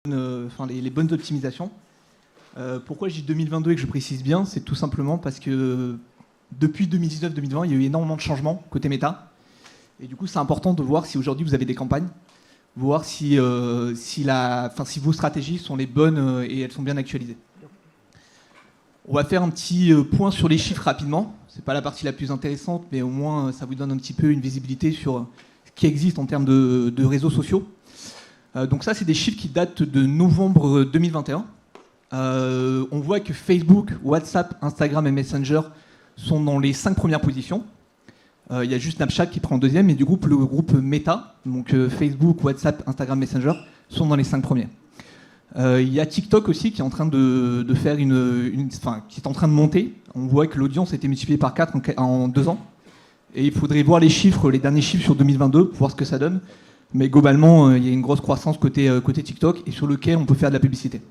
les bonnes optimisations. Pourquoi je dis 2022 et que je précise bien, c'est tout simplement parce que depuis 2019-2020, il y a eu énormément de changements côté méta. Et du coup, c'est important de voir si aujourd'hui vous avez des campagnes, voir si vos stratégies sont les bonnes et elles sont bien actualisées. On va faire un petit point sur les chiffres rapidement. C'est pas la partie la plus intéressante, mais au moins ça vous donne un petit peu une visibilité sur ce qui existe en termes de réseaux sociaux. Donc ça, c'est des chiffres qui datent de novembre 2021. On voit que Facebook, WhatsApp, Instagram et Messenger sont dans les 5 premières positions. Il y a juste Snapchat qui prend en deuxième, et du coup, le groupe Meta, donc Facebook, WhatsApp, Instagram, Messenger, sont dans les 5 premiers. Il y a TikTok aussi qui est en train de faire qui est en train de monter. On voit que l'audience a été multipliée par 4 en 2 ans. Et il faudrait voir les derniers chiffres sur 2022 pour voir ce que ça donne. Mais globalement, il y a une grosse croissance côté TikTok et sur lequel on peut faire de la publicité.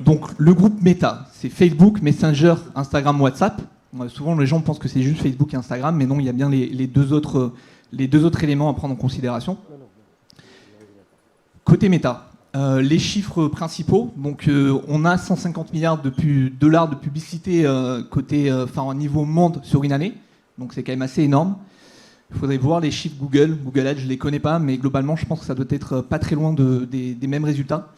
Donc le groupe Meta, c'est Facebook, Messenger, Instagram, WhatsApp. Souvent les gens pensent que c'est juste Facebook et Instagram, mais non, il y a bien les deux autres éléments à prendre en considération. Côté Meta, les chiffres principaux, donc on a 150 milliards de dollars de publicité au niveau monde sur une année, donc c'est quand même assez énorme. Il faudrait voir les chiffres Google Ads, je ne les connais pas, mais globalement je pense que ça doit être pas très loin des mêmes résultats.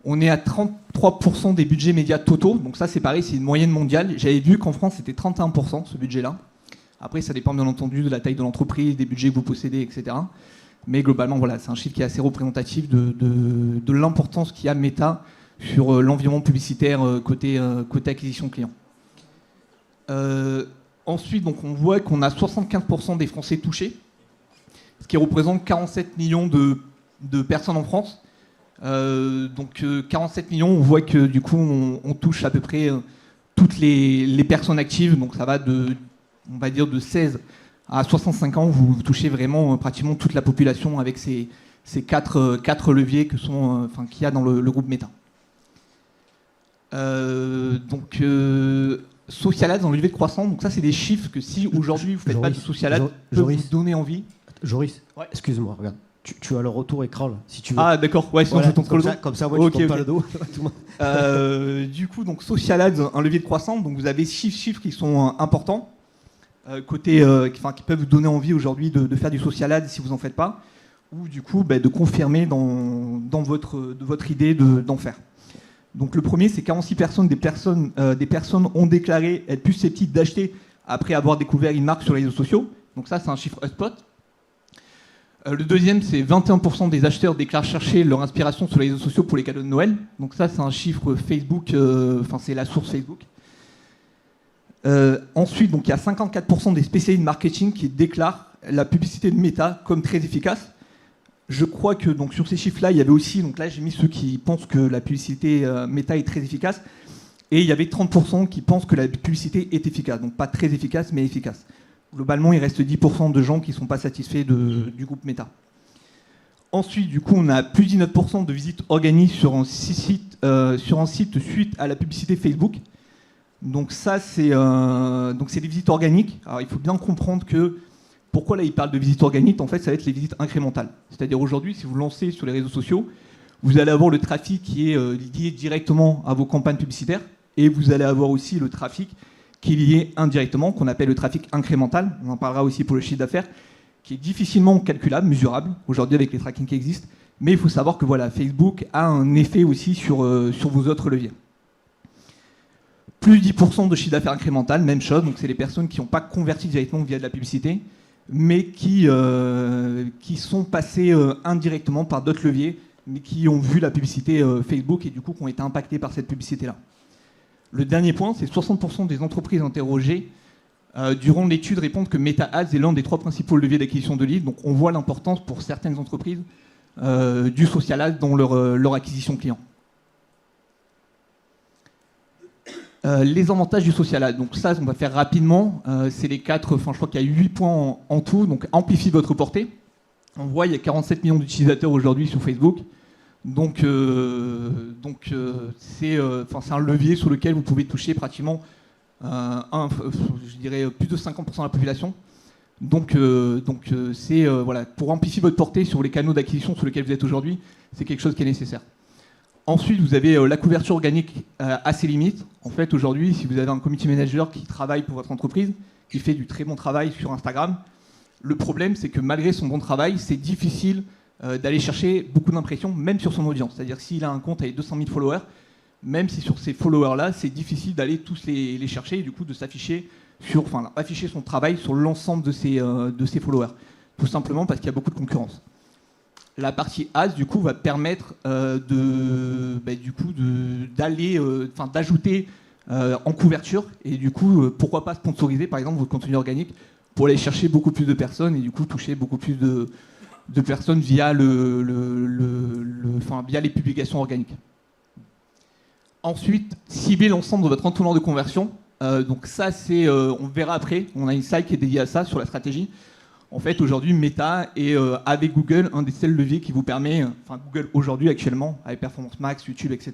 On est à 33% des budgets médias totaux, donc ça c'est pareil, c'est une moyenne mondiale. J'avais vu qu'en France c'était 31% ce budget-là. Après ça dépend bien entendu de la taille de l'entreprise, des budgets que vous possédez, etc. Mais globalement voilà, c'est un chiffre qui est assez représentatif de l'importance qu'il y a Meta sur l'environnement publicitaire côté acquisition client. Ensuite, donc, on voit qu'on a 75% des Français touchés, ce qui représente 47 millions de personnes en France. 47 millions, on voit que du coup on touche à peu près toutes les personnes actives, donc ça va on va dire de 16 à 65 ans, vous touchez vraiment pratiquement toute la population avec ces quatre leviers qu'il y a dans le groupe Meta. Social Ads dans le levier de croissance, donc ça c'est des chiffres que si aujourd'hui vous ne faites pas de Social Ads, peuvent vous donner envie. Joris, ouais. Excuse-moi, regarde. Tu as le retour écran là, si tu veux. Ah d'accord, ouais, sinon voilà, je tombe sur le dos. Comme ça, ouais, tu tombes pas le dos. Du coup, donc Social Ads, un levier de croissance, donc vous avez 6 chiffres qui sont importants, qui peuvent vous donner envie aujourd'hui de faire du Social Ads si vous n'en faites pas, ou du coup de confirmer dans votre idée d'en faire. Donc le premier, c'est 46% des personnes ont déclaré être plus susceptibles d'acheter après avoir découvert une marque sur les réseaux sociaux. Donc ça, c'est un chiffre HubSpot. Le deuxième, c'est 21% des acheteurs déclarent chercher leur inspiration sur les réseaux sociaux pour les cadeaux de Noël. Donc ça, c'est un chiffre Facebook, c'est la source Facebook. Ensuite, donc, il y a 54% des spécialistes marketing qui déclarent la publicité de Meta comme très efficace. Je crois que donc, sur ces chiffres-là, il y avait aussi, donc là j'ai mis ceux qui pensent que la publicité Meta est très efficace, et il y avait 30% qui pensent que la publicité est efficace, donc pas très efficace, mais efficace. Globalement, il reste 10% de gens qui ne sont pas satisfaits du groupe Meta. Ensuite, du coup, on a plus de 19% de visites organiques sur un site suite à la publicité Facebook. Donc ça, c'est des visites organiques. Alors il faut bien comprendre que pourquoi là il parle de visites organiques, en fait ça va être les visites incrémentales. C'est-à-dire aujourd'hui, si vous lancez sur les réseaux sociaux, vous allez avoir le trafic qui est lié directement à vos campagnes publicitaires, et vous allez avoir aussi le trafic qui est lié indirectement, qu'on appelle le trafic incrémental, on en parlera aussi pour le chiffre d'affaires, qui est difficilement calculable, mesurable, aujourd'hui avec les trackings qui existent, mais il faut savoir que voilà, Facebook a un effet aussi sur vos autres leviers. Plus 10% de chiffre d'affaires incrémental, même chose, donc c'est les personnes qui n'ont pas converti directement via de la publicité, mais qui sont passées indirectement par d'autres leviers, mais qui ont vu la publicité Facebook et du coup qui ont été impactées par cette publicité-là. Le dernier point, c'est 60% des entreprises interrogées durant l'étude répondent que Meta Ads est l'un des 3 principaux leviers d'acquisition de leads. Donc on voit l'importance pour certaines entreprises du social ads dans leur acquisition client. Les avantages du social ad, donc ça on va faire rapidement, c'est les 4, je crois qu'il y a 8 points en tout, donc amplifie votre portée. On voit il y a 47 millions d'utilisateurs aujourd'hui sur Facebook, donc c'est un levier sur lequel vous pouvez toucher pratiquement je dirais plus de 50% de la population. Donc c'est voilà, pour amplifier votre portée sur les canaux d'acquisition sur lesquels vous êtes aujourd'hui, c'est quelque chose qui est nécessaire. Ensuite, vous avez la couverture organique à ses limites. En fait, aujourd'hui, si vous avez un community manager qui travaille pour votre entreprise, qui fait du très bon travail sur Instagram, le problème, c'est que malgré son bon travail, c'est difficile d'aller chercher beaucoup d'impressions, même sur son audience. C'est-à-dire s'il a un compte avec 200 000 followers, même si sur ces followers-là, c'est difficile d'aller tous les chercher et du coup de s'afficher afficher son travail sur l'ensemble de ses followers. Tout simplement parce qu'il y a beaucoup de concurrence. La partie ads, du coup, va permettre d'ajouter en couverture et du coup, pourquoi pas sponsoriser, par exemple, votre contenu organique pour aller chercher beaucoup plus de personnes et du coup toucher beaucoup plus de personnes via via les publications organiques. Ensuite, cibler l'ensemble de votre entonnoir de conversion. Donc ça, on verra après. On a une slide qui est dédiée à ça sur la stratégie. En fait, aujourd'hui, Meta est avec Google un des seuls leviers qui vous permet, Google aujourd'hui actuellement avec Performance Max, YouTube, etc.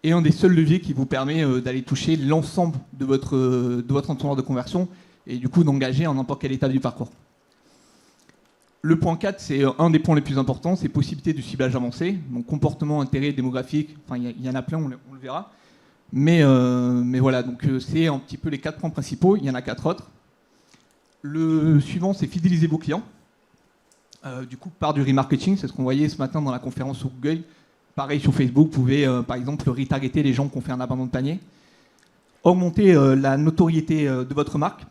est un des seuls leviers qui vous permet d'aller toucher l'ensemble de votre entonnoir de conversion et du coup d'engager en n'importe quelle étape du parcours. Le point 4, c'est un des points les plus importants, c'est possibilité du ciblage avancé, donc comportement, intérêt, démographique, il y en a plein, on le verra. Mais voilà, donc c'est un petit peu les 4 points principaux, il y en a 4 autres. Le suivant, c'est fidéliser vos clients. Du coup, par du remarketing, c'est ce qu'on voyait ce matin dans la conférence sur Google. Pareil sur Facebook, vous pouvez par exemple retargeter les gens qui ont fait un abandon de panier. Augmenter la notoriété de votre marque.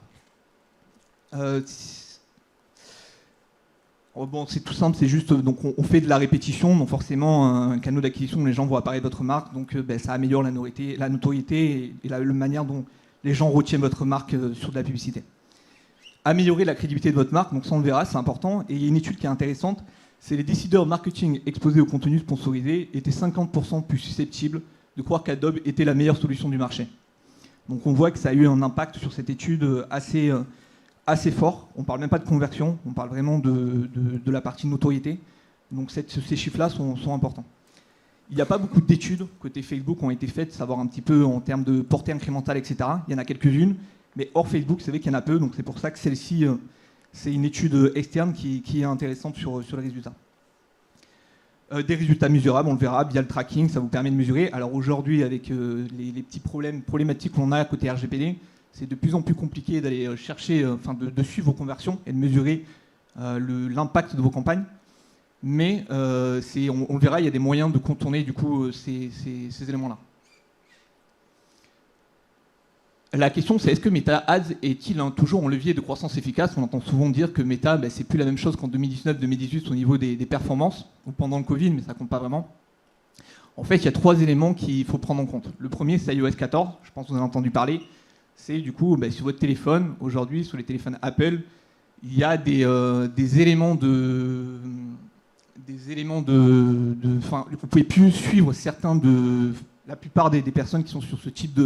C'est tout simple, c'est juste, donc on fait de la répétition, donc forcément un canal d'acquisition où les gens vont apparaître votre marque, donc ça améliore la notoriété et la manière dont les gens retiennent votre marque sur de la publicité. Améliorer la crédibilité de votre marque, donc ça on le verra, c'est important, et il y a une étude qui est intéressante, c'est les décideurs marketing exposés au contenu sponsorisé étaient 50% plus susceptibles de croire qu'Adobe était la meilleure solution du marché. Donc on voit que ça a eu un impact sur cette étude assez fort. On ne parle même pas de conversion, on parle vraiment de la partie notoriété. Donc ces chiffres-là sont importants. Il n'y a pas beaucoup d'études côté Facebook qui ont été faites, savoir un petit peu en termes de portée incrémentale, etc. Il y en a quelques-unes, mais hors Facebook, c'est vrai qu'il y en a peu, donc c'est pour ça que celle-ci, c'est une étude externe qui est intéressante sur les résultats. Des résultats mesurables, on le verra, via le tracking, ça vous permet de mesurer. Alors aujourd'hui, avec les petits problématiques qu'on a côté RGPD, c'est de plus en plus compliqué d'aller chercher, de suivre vos conversions et de mesurer l'impact de vos campagnes. Mais on le verra, il y a des moyens de contourner du coup ces éléments-là. La question, c'est est-ce que Meta Ads est-il toujours un levier de croissance efficace? On entend souvent dire que Meta, c'est plus la même chose qu'en 2019-2018 au niveau des performances, ou pendant le Covid, mais ça compte pas vraiment. En fait, il y a 3 éléments qu'il faut prendre en compte. Le premier, c'est iOS 14, je pense que vous en avez entendu parler. C'est du coup, sur votre téléphone, aujourd'hui, sur les téléphones Apple, il y a des éléments de... vous pouvez plus suivre la plupart des personnes qui sont sur ce type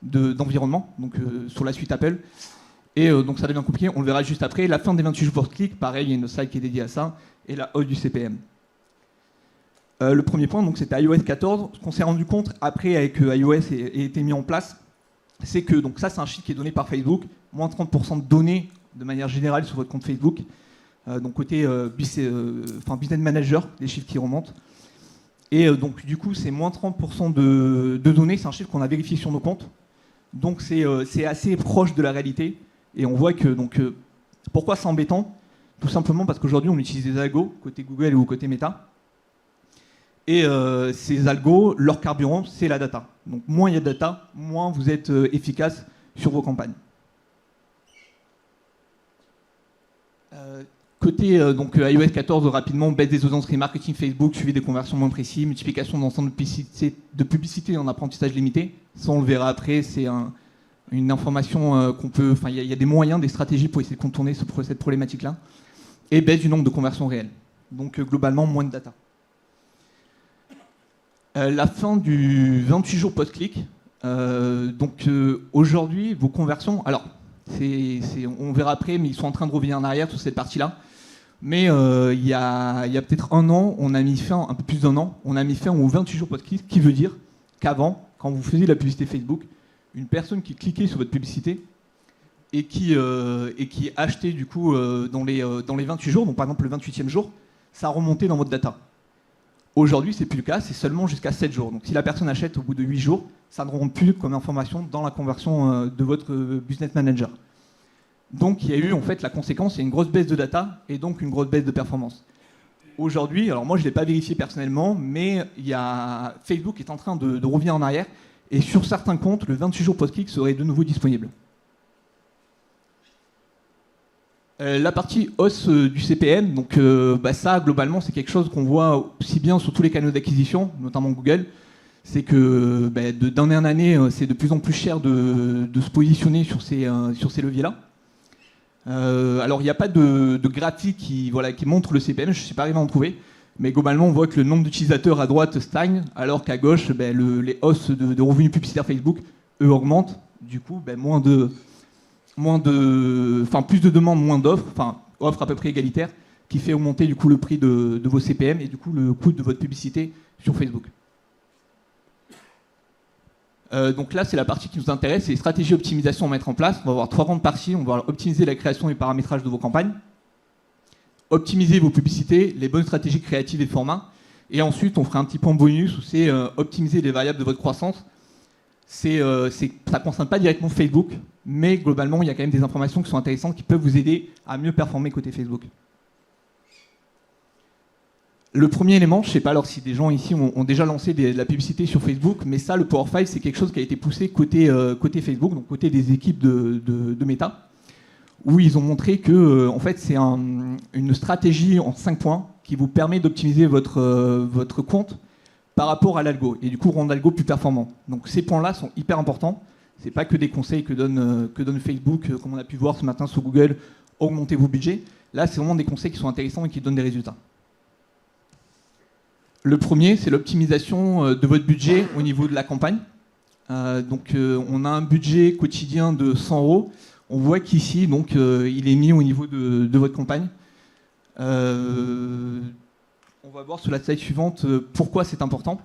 d'environnement, donc sur la suite Apple. Et donc ça devient compliqué, on le verra juste après. La fin des 28 jours pour clic, pareil, il y a une slide qui est dédiée à ça, et la hausse du CPM. Le premier point, donc c'était iOS 14. Ce qu'on s'est rendu compte après que iOS ait été mis en place, c'est que, donc ça c'est un chiffre qui est donné par Facebook, moins 30% de données de manière générale sur votre compte Facebook. Donc côté Business Manager, les chiffres qui remontent. Et donc du coup c'est moins 30% de données, c'est un chiffre qu'on a vérifié sur nos comptes. Donc c'est assez proche de la réalité. Et on voit que, pourquoi c'est embêtant? Tout simplement parce qu'aujourd'hui on utilise des algos, côté Google ou côté Meta. Et ces algos, leur carburant, c'est la data. Donc moins il y a de data, moins vous êtes efficace sur vos campagnes. Côté iOS 14, rapidement, baisse des audiences remarketing Facebook, suivi des conversions moins précis, multiplication d'ensemble de publicité en apprentissage limité. Ça, on le verra après, c'est une information qu'on peut... il y a des moyens, des stratégies pour essayer de contourner cette problématique-là. Et baisse du nombre de conversions réelles. Donc globalement, moins de data. La fin du 28 jours post-clic. Aujourd'hui, vos conversions... Alors, on verra après, mais ils sont en train de revenir en arrière sur cette partie-là. Mais il y a peut-être un peu plus d'un an, on a mis fin aux 28 jours post-clic, ce qui veut dire qu'avant, quand vous faisiez la publicité Facebook, une personne qui cliquait sur votre publicité et qui achetait du coup dans les 28 jours, donc par exemple le 28e jour, ça remontait dans votre data. Aujourd'hui, c'est plus le cas, c'est seulement jusqu'à 7 jours. Donc si la personne achète au bout de 8 jours, ça ne remonte plus comme information dans la conversion de votre business manager. Donc il y a eu en fait la conséquence, il y a une grosse baisse de data et donc une grosse baisse de performance. Aujourd'hui, alors moi je ne l'ai pas vérifié personnellement, mais Facebook est en train de revenir en arrière et sur certains comptes, le 28 jours post-click serait de nouveau disponible. La partie hausse du CPM, donc ça globalement c'est quelque chose qu'on voit aussi bien sur tous les canaux d'acquisition, notamment Google, c'est que d'année en année c'est de plus en plus cher de se positionner sur ces leviers-là. Alors il n'y a pas de graphique qui montre le CPM, je ne suis pas arrivé à en trouver, mais globalement on voit que le nombre d'utilisateurs à droite stagne, alors qu'à gauche les hausses de revenus publicitaires Facebook, eux, augmentent, du coup plus de demandes, moins d'offres, offres à peu près égalitaires, qui fait augmenter du coup le prix de vos CPM et du coup le coût de votre publicité sur Facebook. Donc là, c'est la partie qui nous intéresse, c'est les stratégies d'optimisation à mettre en place. On va avoir 3 grandes parties. On va optimiser la création et paramétrage de vos campagnes, optimiser vos publicités, les bonnes stratégies créatives et formats, et ensuite on fera un petit point bonus où c'est optimiser les variables de votre croissance. Ça ne concerne pas directement Facebook, mais globalement, il y a quand même des informations qui sont intéressantes qui peuvent vous aider à mieux performer côté Facebook. Le premier élément, je ne sais pas alors si des gens ici ont déjà lancé de la publicité sur Facebook, mais ça, le Power 5, c'est quelque chose qui a été poussé côté Facebook, donc côté des équipes de Meta, où ils ont montré que en fait, c'est une stratégie en 5 points qui vous permet d'optimiser votre compte par rapport à l'algo, et du coup rendre l'algo plus performant. Donc ces points-là sont hyper importants. C'est pas que des conseils que donne Facebook, comme on a pu voir ce matin sur Google, augmentez vos budgets. Là, c'est vraiment des conseils qui sont intéressants et qui donnent des résultats. Le premier, c'est l'optimisation de votre budget au niveau de la campagne. On a un budget quotidien de 100 €. On voit qu'ici, il est mis au niveau de votre campagne. On va voir sur la slide suivante pourquoi c'est important.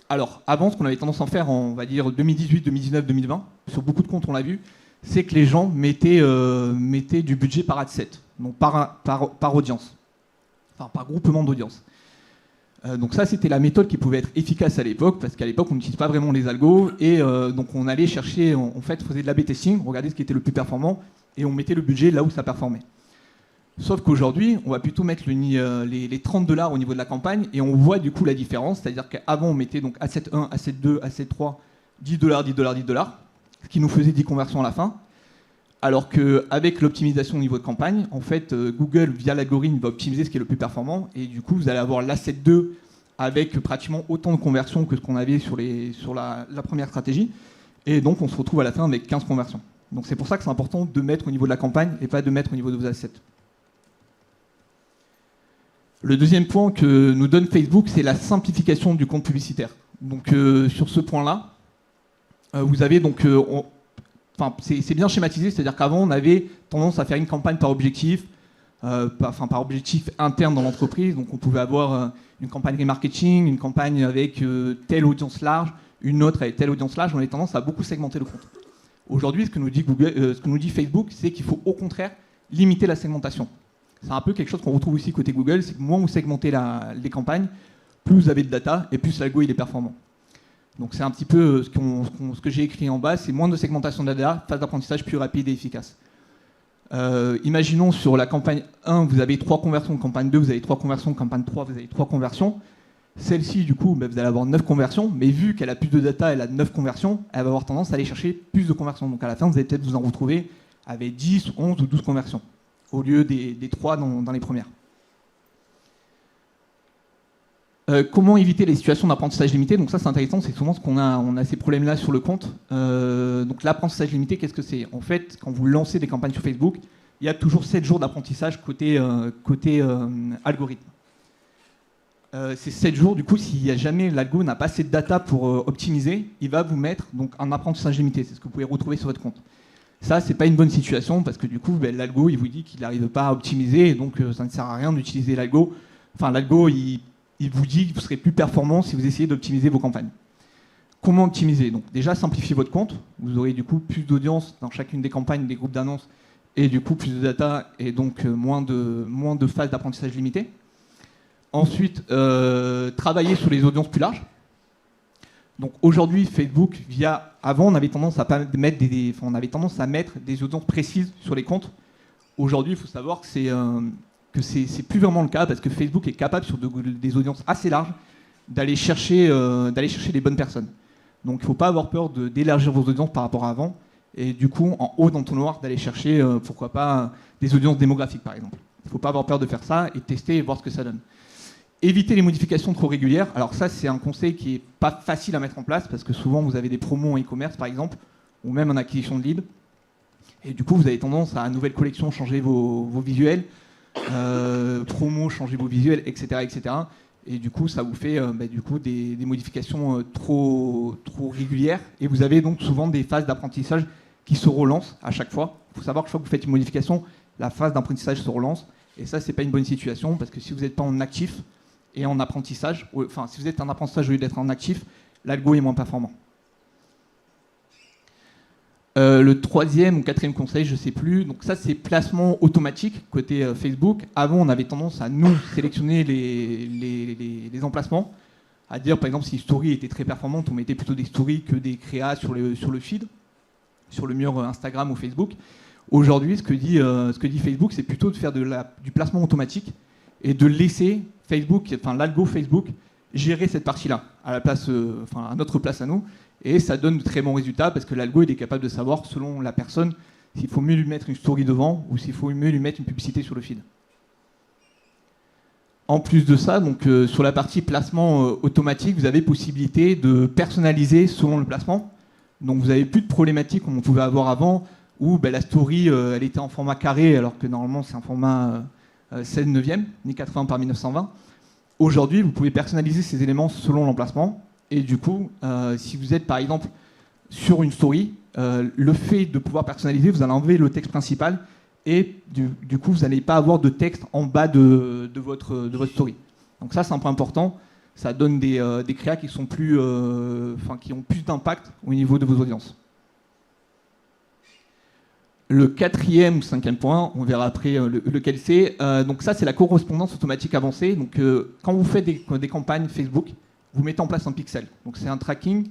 Alors, avant, ce qu'on avait tendance à en faire en, on va dire, 2018, 2019, 2020, sur beaucoup de comptes, on l'a vu, c'est que les gens mettaient du budget par ad set, donc par audience, enfin par groupement d'audience. Donc ça, c'était la méthode qui pouvait être efficace à l'époque, parce qu'à l'époque, on n'utilise pas vraiment les algos, et donc on allait chercher, on faisait de l'A/B testing, on regardait ce qui était le plus performant, et on mettait le budget là où ça performait. Sauf qu'aujourd'hui, on va plutôt mettre les 30 $ au niveau de la campagne, et on voit du coup la différence, c'est-à-dire qu'avant, on mettait donc Asset 1, Asset 2, Asset 3, 10 $, 10 $, 10 $, ce qui nous faisait 10 conversions à la fin. Alors qu'avec l'optimisation au niveau de campagne, en fait, Google, via l'algorithme, va optimiser ce qui est le plus performant. Et du coup, vous allez avoir l'asset 2 avec pratiquement autant de conversions que ce qu'on avait sur la première stratégie. Et donc, on se retrouve à la fin avec 15 conversions. Donc, c'est pour ça que c'est important de mettre au niveau de la campagne et pas de mettre au niveau de vos assets. Le deuxième point que nous donne Facebook, c'est la simplification du compte publicitaire. Donc, sur ce point-là, vous avez donc... c'est bien schématisé, c'est-à-dire qu'avant, on avait tendance à faire une campagne par objectif, par objectif interne dans l'entreprise. Donc, on pouvait avoir une campagne remarketing, une campagne avec telle audience large, une autre avec telle audience large. On avait tendance à beaucoup segmenter le compte. Aujourd'hui, ce que nous dit Facebook, c'est qu'il faut au contraire limiter la segmentation. C'est un peu quelque chose qu'on retrouve aussi côté Google, c'est que moins vous segmentez les campagnes, plus vous avez de data et plus l'algo il est performant. Donc c'est un petit peu ce que j'ai écrit en bas, c'est moins de segmentation de la data, phase d'apprentissage plus rapide et efficace. Imaginons sur la campagne 1, vous avez 3 conversions, campagne 2, vous avez 3 conversions, campagne 3, vous avez 3 conversions. Celle-ci, du coup, vous allez avoir 9 conversions, mais vu qu'elle a plus de data, elle a 9 conversions, elle va avoir tendance à aller chercher plus de conversions. Donc à la fin, vous allez peut-être vous en retrouver avec 10, 11 ou 12 conversions, au lieu des 3 dans les premières. Comment éviter les situations d'apprentissage limité? Donc ça c'est intéressant, c'est souvent ce qu'on a, on a ces problèmes-là sur le compte. Donc l'apprentissage limité, qu'est-ce que c'est? En fait, quand vous lancez des campagnes sur Facebook, il y a toujours 7 jours d'apprentissage côté algorithme. Ces 7 jours, du coup, si jamais l'algo n'a pas assez de data pour optimiser, il va vous mettre donc un apprentissage limité. C'est ce que vous pouvez retrouver sur votre compte. Ça, c'est pas une bonne situation parce que du coup, l'algo, il vous dit qu'il n'arrive pas à optimiser et donc ça ne sert à rien d'utiliser l'algo. Enfin, l'algo, il vous dit que vous serez plus performant si vous essayez d'optimiser vos campagnes. Comment optimiser? Donc déjà, simplifiez votre compte. Vous aurez du coup plus d'audience dans chacune des campagnes, des groupes d'annonces, et du coup plus de data, et donc moins de phases d'apprentissage limitées. Ensuite, travailler sur les audiences plus larges. Donc aujourd'hui, Facebook, avant, on avait tendance à mettre des audiences précises sur les comptes. Aujourd'hui, il faut savoir que c'est plus vraiment le cas parce que Facebook est capable sur des audiences assez larges d'aller chercher les bonnes personnes. Donc il ne faut pas avoir peur d'élargir vos audiences par rapport à avant. Et du coup, en haut dans ton noir, d'aller chercher, pourquoi pas, des audiences démographiques par exemple. Il ne faut pas avoir peur de faire ça et tester et voir ce que ça donne. Éviter les modifications trop régulières. Alors ça, c'est un conseil qui n'est pas facile à mettre en place parce que souvent, vous avez des promos en e-commerce, par exemple, ou même en acquisition de leads. Et du coup, vous avez tendance à nouvelle collection changer vos visuels, promo changer vos visuels, etc., etc. Et du coup, ça vous fait des modifications trop régulières. Et vous avez donc souvent des phases d'apprentissage qui se relancent à chaque fois. Il faut savoir que chaque fois que vous faites une modification, la phase d'apprentissage se relance. Et ça, c'est pas une bonne situation parce que si vous n'êtes pas en actif et en apprentissage, enfin, si vous êtes en apprentissage au lieu d'être en actif, l'algo est moins performant. Le troisième ou quatrième conseil, je ne sais plus. Donc ça, c'est placement automatique côté Facebook. Avant, on avait tendance à nous sélectionner les emplacements, à dire par exemple si une story était très performante, on mettait plutôt des stories que des créas sur le feed, sur le mur Instagram ou Facebook. Aujourd'hui, ce que dit Facebook, c'est plutôt de faire du placement automatique et de laisser l'algo Facebook, gérer cette partie-là à notre place à nous. Et ça donne de très bons résultats parce que l'algo il est capable de savoir, selon la personne, s'il faut mieux lui mettre une story devant ou s'il faut mieux lui mettre une publicité sur le feed. En plus de ça, donc, sur la partie placement automatique, vous avez possibilité de personnaliser selon le placement. Donc vous n'avez plus de problématiques comme on pouvait avoir avant, où la story elle était en format carré alors que normalement c'est un format 16/9, 1080 par 1920. Aujourd'hui, vous pouvez personnaliser ces éléments selon l'emplacement. Et du coup, si vous êtes par exemple sur une story, le fait de pouvoir personnaliser, vous allez enlever le texte principal et du coup, vous n'allez pas avoir de texte en bas de votre story. Donc ça, c'est un point important. Ça donne des créas qui sont qui ont plus d'impact au niveau de vos audiences. Le quatrième ou cinquième point, on verra après lequel c'est. Donc ça, c'est la correspondance automatique avancée. Donc quand vous faites des campagnes Facebook, vous mettez en place un pixel. Donc c'est un tracking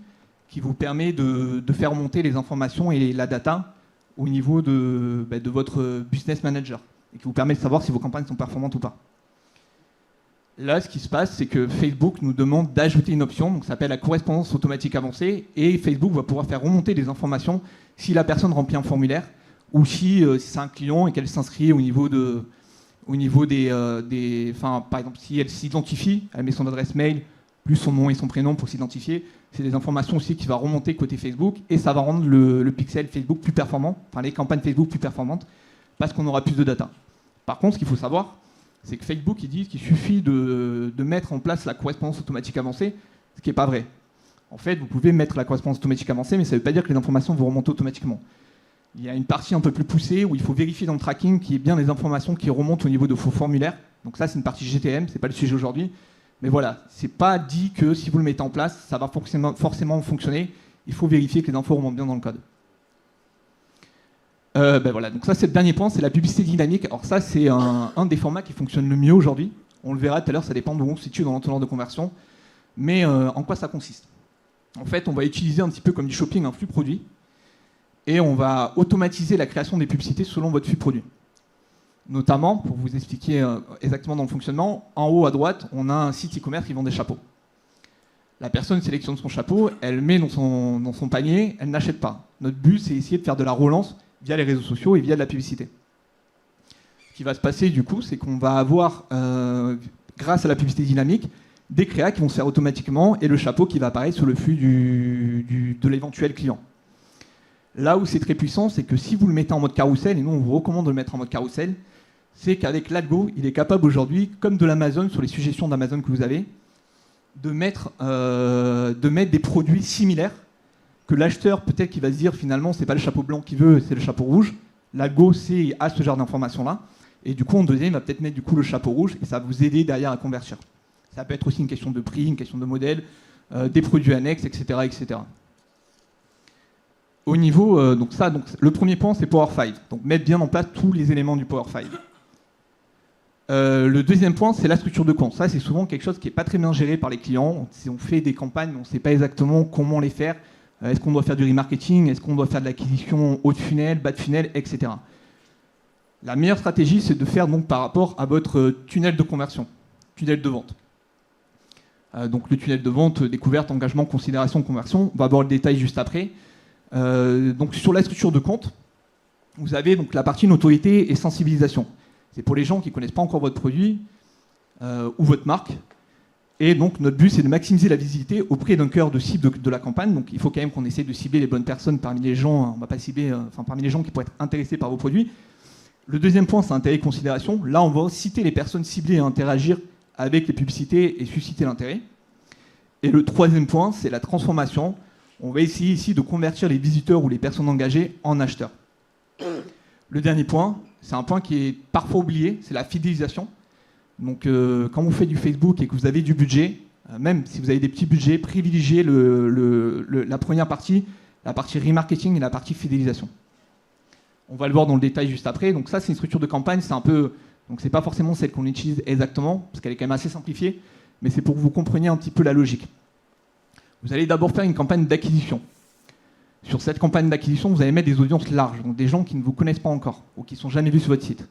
qui vous permet de faire monter les informations et la data au niveau de votre business manager et qui vous permet de savoir si vos campagnes sont performantes ou pas. Là, ce qui se passe, c'est que Facebook nous demande d'ajouter une option, donc ça s'appelle la correspondance automatique avancée, et Facebook va pouvoir faire remonter des informations si la personne remplit un formulaire ou si c'est un client et qu'elle s'inscrit au niveau des par exemple, si elle s'identifie, elle met son adresse mail, plus son nom et son prénom pour s'identifier. C'est des informations aussi qui va remonter côté Facebook et ça va rendre le pixel Facebook plus performant, enfin les campagnes Facebook plus performantes parce qu'on aura plus de data. Par contre, ce qu'il faut savoir, c'est que Facebook il dit qu'il suffit de mettre en place la correspondance automatique avancée, ce qui n'est pas vrai. En fait, vous pouvez mettre la correspondance automatique avancée, mais ça ne veut pas dire que les informations vont remonter automatiquement. Il y a une partie un peu plus poussée où il faut vérifier dans le tracking qu'il y ait bien les informations qui remontent au niveau de vos formulaires. Donc ça, c'est une partie GTM, ce n'est pas le sujet aujourd'hui. Mais voilà, c'est pas dit que si vous le mettez en place, ça va forcément fonctionner. Il faut vérifier que les infos remontent bien dans le code. Voilà, donc ça c'est le dernier point, c'est la publicité dynamique. Alors ça c'est un des formats qui fonctionne le mieux aujourd'hui. On le verra tout à l'heure, ça dépend d'où on se situe dans l'entonnoir de conversion. Mais en quoi ça consiste? En fait, on va utiliser un petit peu comme du shopping un flux produit et on va automatiser la création des publicités selon votre flux produit. Notamment, pour vous expliquer exactement dans le fonctionnement, en haut à droite, on a un site e-commerce qui vend des chapeaux. La personne sélectionne son chapeau, elle met dans son panier, elle n'achète pas. Notre but, c'est essayer de faire de la relance via les réseaux sociaux et via de la publicité. Ce qui va se passer, du coup, c'est qu'on va avoir, grâce à la publicité dynamique, des créas qui vont se faire automatiquement et le chapeau qui va apparaître sur le flux de l'éventuel client. Là où c'est très puissant, c'est que si vous le mettez en mode carrousel, et nous on vous recommande de le mettre en mode carrousel, c'est qu'avec l'algo, il est capable aujourd'hui, comme de l'Amazon, sur les suggestions d'Amazon que vous avez, de mettre des produits similaires, que l'acheteur, peut-être qu'il va se dire finalement, c'est pas le chapeau blanc qu'il veut, c'est le chapeau rouge. L'algo a ce genre d'informations-là. Et du coup, en deuxième, il va peut-être mettre du coup le chapeau rouge, et ça va vous aider derrière à convertir. Ça peut être aussi une question de prix, une question de modèle, des produits annexes, etc. etc. Au niveau, donc le premier point, c'est Power 5. Donc mettre bien en place tous les éléments du Power 5. Le deuxième point, c'est la structure de compte. Ça, c'est souvent quelque chose qui n'est pas très bien géré par les clients. Si on fait des campagnes, on ne sait pas exactement comment les faire. Est-ce qu'on doit faire du remarketing? Est-ce qu'on doit faire de l'acquisition haut de funnel, bas de funnel, etc. La meilleure stratégie, c'est de faire donc par rapport à votre tunnel de conversion, tunnel de vente. Donc le tunnel de vente, découverte, engagement, considération, conversion. On va voir le détail juste après. Donc sur la structure de compte, vous avez donc la partie notoriété et sensibilisation. C'est pour les gens qui ne connaissent pas encore votre produit ou votre marque. Et donc notre but, c'est de maximiser la visibilité auprès d'un cœur de cible de la campagne. Donc il faut quand même qu'on essaie de cibler les bonnes personnes parmi les gens. On va pas cibler, parmi les gens qui pourraient être intéressés par vos produits. Le deuxième point, c'est intérêt et considération. Là, on va citer les personnes ciblées et interagir avec les publicités et susciter l'intérêt. Et le troisième point, c'est la transformation. On va essayer ici de convertir les visiteurs ou les personnes engagées en acheteurs. Le dernier point, c'est un point qui est parfois oublié, c'est la fidélisation. Donc quand vous faites du Facebook et que vous avez du budget, même si vous avez des petits budgets, privilégiez la première partie, la partie remarketing et la partie fidélisation. On va le voir dans le détail juste après. Donc ça, c'est une structure de campagne, c'est un peu... Donc c'est pas forcément celle qu'on utilise exactement, parce qu'elle est quand même assez simplifiée, mais c'est pour que vous compreniez un petit peu la logique. Vous allez d'abord faire une campagne d'acquisition. Sur cette campagne d'acquisition, vous allez mettre des audiences larges, donc des gens qui ne vous connaissent pas encore, ou qui ne sont jamais vus sur votre site.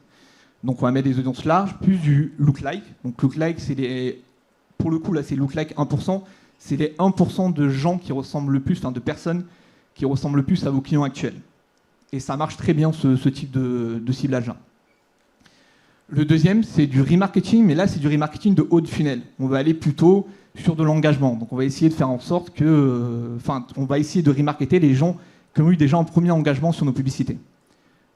Donc on va mettre des audiences larges, plus du look-like. Donc look-like, c'est les... Pour le coup, là, c'est look-like 1%. C'est les 1% de gens qui ressemblent le plus, enfin de personnes qui ressemblent le plus à vos clients actuels. Et ça marche très bien, ce type de ciblage-là. Le deuxième, c'est du remarketing, mais là, c'est du remarketing de haut de funnel. On va aller plutôt sur de l'engagement. Donc, on va essayer de faire en sorte que... on va essayer de remarketer les gens qui ont eu déjà un premier engagement sur nos publicités.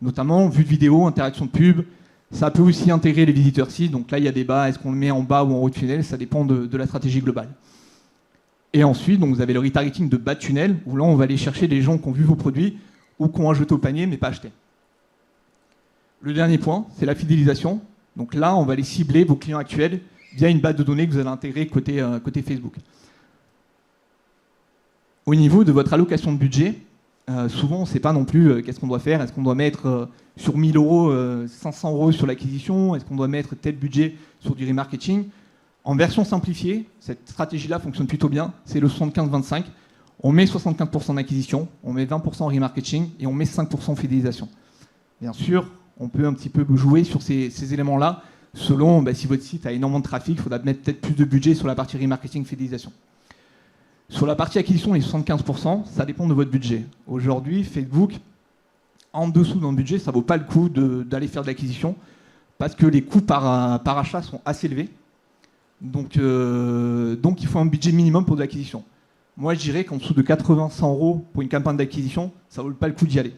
Notamment, vue de vidéo, interaction de pub. Ça peut aussi intégrer les visiteurs sites. Donc là, il y a débat, est-ce qu'on le met en bas ou en haut de funnel? Ça dépend de la stratégie globale. Et ensuite, donc, vous avez le retargeting de bas de tunnel, où là, on va aller chercher des gens qui ont vu vos produits ou qui ont ajouté au panier, mais pas acheté. Le dernier point, c'est la fidélisation. Donc là, on va aller cibler vos clients actuels via une base de données que vous allez intégrer côté Facebook. Au niveau de votre allocation de budget, souvent, on ne sait pas non plus qu'est-ce qu'on doit faire. Est-ce qu'on doit mettre sur 1000 €, 500 € sur l'acquisition? Est-ce qu'on doit mettre tel budget sur du remarketing? En version simplifiée, cette stratégie-là fonctionne plutôt bien. C'est le 75-25. On met 75% d'acquisition, on met 20% en remarketing et on met 5% en fidélisation. Bien sûr, on peut un petit peu jouer sur ces éléments-là. Selon si votre site a énormément de trafic, il faudra mettre peut-être plus de budget sur la partie remarketing, fidélisation. Sur la partie acquisition, les 75%, ça dépend de votre budget. Aujourd'hui, Facebook, en dessous dans le budget, ça ne vaut pas le coup d'aller faire de l'acquisition parce que les coûts par achat sont assez élevés. Donc il faut un budget minimum pour de l'acquisition. Moi, je dirais qu'en dessous de 80-100 € pour une campagne d'acquisition, ça ne vaut pas le coup d'y aller.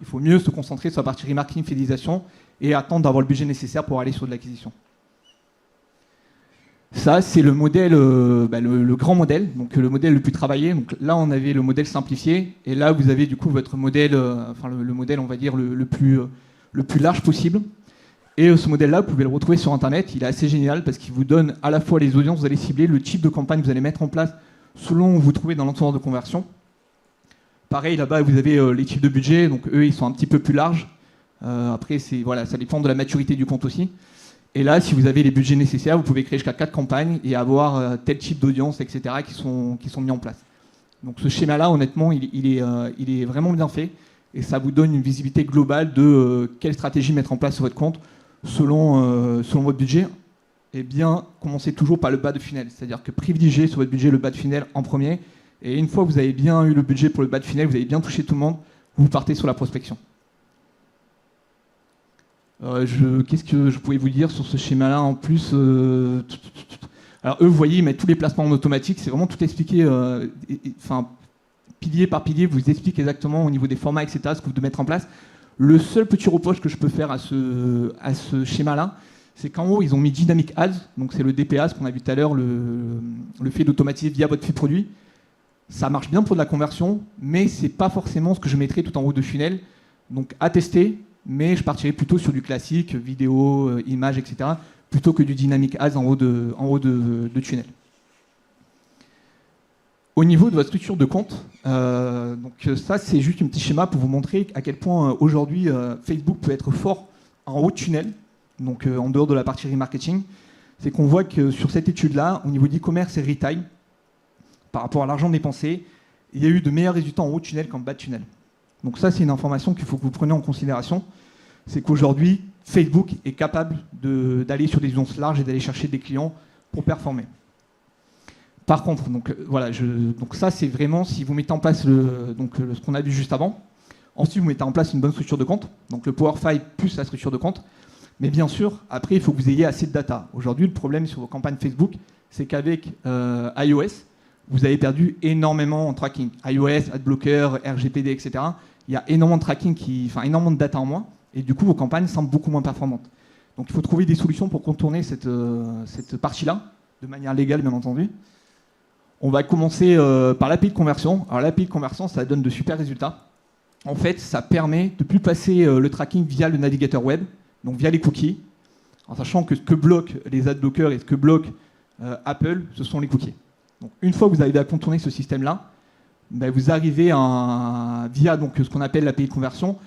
Il faut mieux se concentrer sur la partie remarketing, fidélisation et attendre d'avoir le budget nécessaire pour aller sur de l'acquisition. Ça, c'est le modèle, le grand modèle, donc le modèle le plus travaillé. Donc là, on avait le modèle simplifié, et là, vous avez du coup votre modèle, le modèle, on va dire, le plus large possible. Et ce modèle-là, vous pouvez le retrouver sur Internet. Il est assez génial parce qu'il vous donne à la fois les audiences que vous allez cibler, le type de campagne que vous allez mettre en place selon où vous trouvez dans l'entonnoir de conversion. Pareil, là-bas, vous avez les types de budget, donc eux, ils sont un petit peu plus larges. Après, ça dépend de la maturité du compte aussi. Et là, si vous avez les budgets nécessaires, vous pouvez créer jusqu'à 4 campagnes et avoir tel type d'audience, etc., qui sont mis en place. Donc ce schéma-là, honnêtement, il est vraiment bien fait. Et ça vous donne une visibilité globale de quelle stratégie mettre en place sur votre compte selon votre budget. Et bien, commencez toujours par le bas de funnel. C'est-à-dire que privilégiez sur votre budget le bas de funnel en premier. Et une fois que vous avez bien eu le budget pour le bas de funnel, vous avez bien touché tout le monde, vous partez sur la prospection. Qu'est-ce que je pouvais vous dire sur ce schéma-là en plus Alors eux, vous voyez, ils mettent tous les placements en automatique. C'est vraiment tout expliqué, pilier par pilier, vous explique exactement au niveau des formats, etc., ce que vous devez mettre en place. Le seul petit reproche que je peux faire à ce schéma-là, c'est qu'en haut, ils ont mis Dynamic Ads, donc c'est le DPA, ce qu'on a vu tout à l'heure, le fait d'automatiser via votre flux produit. Ça marche bien pour de la conversion, mais c'est pas forcément ce que je mettrais tout en haut de funnel. Donc à tester, mais je partirais plutôt sur du classique, vidéo, images, etc., plutôt que du Dynamic Ads en haut de tunnel. Au niveau de votre structure de compte, donc ça c'est juste un petit schéma pour vous montrer à quel point aujourd'hui Facebook peut être fort en haut de tunnel, donc en dehors de la partie remarketing. C'est qu'on voit que sur cette étude-là, au niveau d'e-commerce et retail, par rapport à l'argent dépensé, il y a eu de meilleurs résultats en haut de tunnel qu'en bas de tunnel. Donc ça c'est une information qu'il faut que vous preniez en considération. C'est qu'aujourd'hui, Facebook est capable d'aller sur des audiences larges et d'aller chercher des clients pour performer. Par contre, donc, voilà, donc ça c'est vraiment si vous mettez en place ce qu'on a vu juste avant. Ensuite, vous mettez en place une bonne structure de compte, donc le Power 5 plus la structure de compte. Mais bien sûr, après, il faut que vous ayez assez de data. Aujourd'hui, le problème sur vos campagnes Facebook, c'est qu'avec iOS, vous avez perdu énormément en tracking. iOS, AdBlocker, RGPD, etc. Il y a énormément de tracking, énormément de data en moins, et du coup, vos campagnes semblent beaucoup moins performantes. Donc, il faut trouver des solutions pour contourner cette partie-là, de manière légale, bien entendu. On va commencer par l'API de conversion. Alors, l'API de conversion, ça donne de super résultats. En fait, ça permet de ne plus passer le tracking via le navigateur web, donc via les cookies, en sachant que ce que bloquent les adblockers et ce que bloque Apple, ce sont les cookies. Donc, une fois que vous arrivez à contourner ce système-là, ben, vous arrivez via donc, ce qu'on appelle l'API de conversion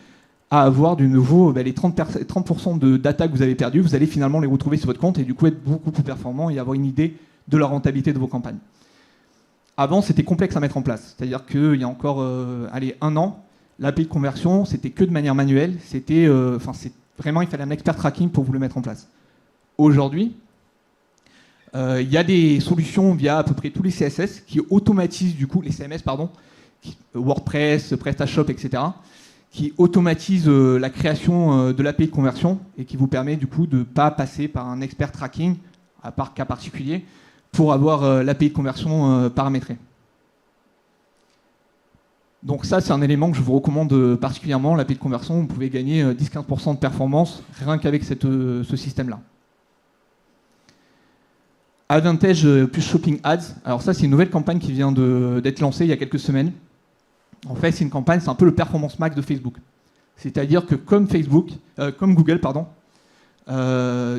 à avoir de nouveau les 30% de data que vous avez perdu, vous allez finalement les retrouver sur votre compte et du coup être beaucoup plus performant et avoir une idée de la rentabilité de vos campagnes. Avant, c'était complexe à mettre en place. C'est-à-dire qu'il y a encore 1 an, l'API de conversion, c'était que de manière manuelle. Vraiment, il fallait un expert tracking pour vous le mettre en place. Aujourd'hui, il y a des solutions via à peu près tous les CSS qui automatisent du coup les CMS, WordPress, PrestaShop, etc., qui automatisent la création de l'API de conversion et qui vous permet du coup de ne pas passer par un expert tracking, à part cas particulier, pour avoir l'API de conversion paramétrée. Donc ça, c'est un élément que je vous recommande particulièrement, l'API de conversion. Vous pouvez gagner 10-15% de performance rien qu'avec ce système-là. Advantage plus Shopping Ads. Alors ça, c'est une nouvelle campagne qui vient d'être lancée il y a quelques semaines. En fait, c'est une campagne, c'est un peu le performance max de Facebook. C'est-à-dire que comme Google,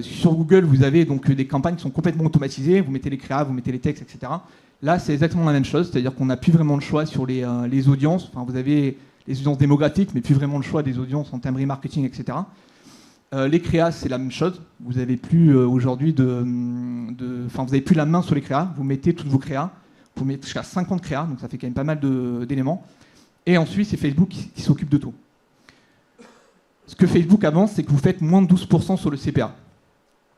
sur Google, vous avez donc des campagnes qui sont complètement automatisées. Vous mettez les créas, vous mettez les textes, etc. Là, c'est exactement la même chose. C'est-à-dire qu'on n'a plus vraiment le choix sur les audiences. Enfin, vous avez les audiences démographiques, mais plus vraiment le choix des audiences en termes de remarketing, etc. Les créas, c'est la même chose. Vous n'avez plus aujourd'hui vous n'avez plus la main sur les créas. Vous mettez toutes vos créas. Vous mettez jusqu'à 50 créas, donc ça fait quand même pas mal d'éléments. Et ensuite, c'est Facebook qui s'occupe de tout. Ce que Facebook avance, c'est que vous faites moins de 12% sur le CPA.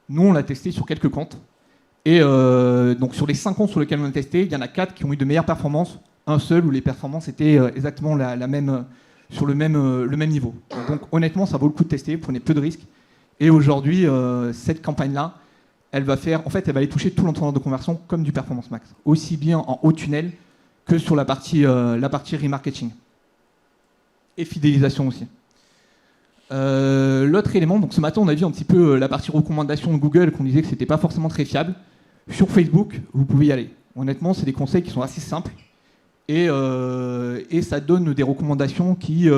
Nous, on l'a testé sur quelques comptes. Et donc sur les 5 comptes sur lesquels on a testé, il y en a 4 qui ont eu de meilleures performances. Un seul où les performances étaient exactement la même, sur le même niveau. Donc honnêtement, ça vaut le coup de tester, vous prenez peu de risques. Et aujourd'hui, cette campagne-là, elle va aller toucher tout l'entonnoir de conversion comme du performance max. Aussi bien en haut tunnel que sur la partie remarketing. Et fidélisation aussi. L'autre élément, donc ce matin on a vu un petit peu la partie recommandation de Google qu'on disait que c'était pas forcément très fiable. Sur Facebook, vous pouvez y aller. Honnêtement, c'est des conseils qui sont assez simples et ça donne des recommandations qui,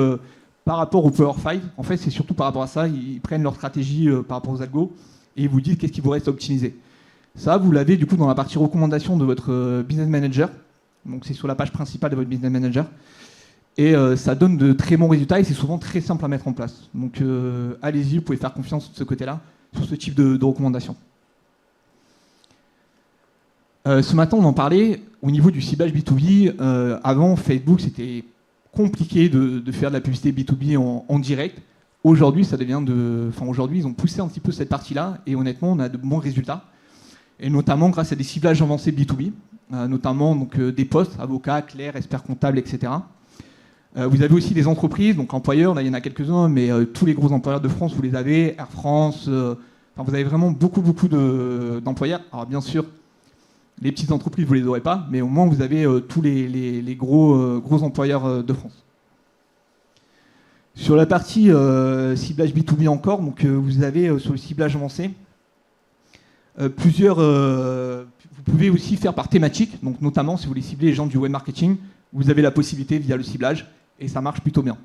par rapport au Power 5, en fait c'est surtout par rapport à ça, ils prennent leur stratégie par rapport aux algos et ils vous disent qu'est-ce qui vous reste à optimiser. Ça, vous l'avez du coup dans la partie recommandation de votre Business Manager. Donc c'est sur la page principale de votre Business Manager. Et ça donne de très bons résultats et c'est souvent très simple à mettre en place. Donc allez-y, vous pouvez faire confiance de ce côté-là, sur ce type de recommandations. Ce matin, on en parlait, au niveau du ciblage B2B, avant Facebook, c'était compliqué de faire de la publicité B2B en direct. Aujourd'hui, aujourd'hui, ils ont poussé un petit peu cette partie-là et honnêtement, on a de bons résultats. Et notamment grâce à des ciblages avancés B2B, notamment donc, des postes, avocats, clercs, experts comptables, etc. Vous avez aussi des entreprises, donc employeurs, là il y en a quelques-uns, mais tous les gros employeurs de France, vous les avez, Air France, vous avez vraiment beaucoup d'employeurs. Alors bien sûr, les petites entreprises, vous ne les aurez pas, mais au moins vous avez tous les gros employeurs de France. Sur la partie ciblage B2B encore, donc, vous avez sur le ciblage avancé, vous pouvez aussi faire par thématique, donc notamment si vous voulez cibler les gens du web marketing, vous avez la possibilité via le ciblage, et ça marche plutôt bien.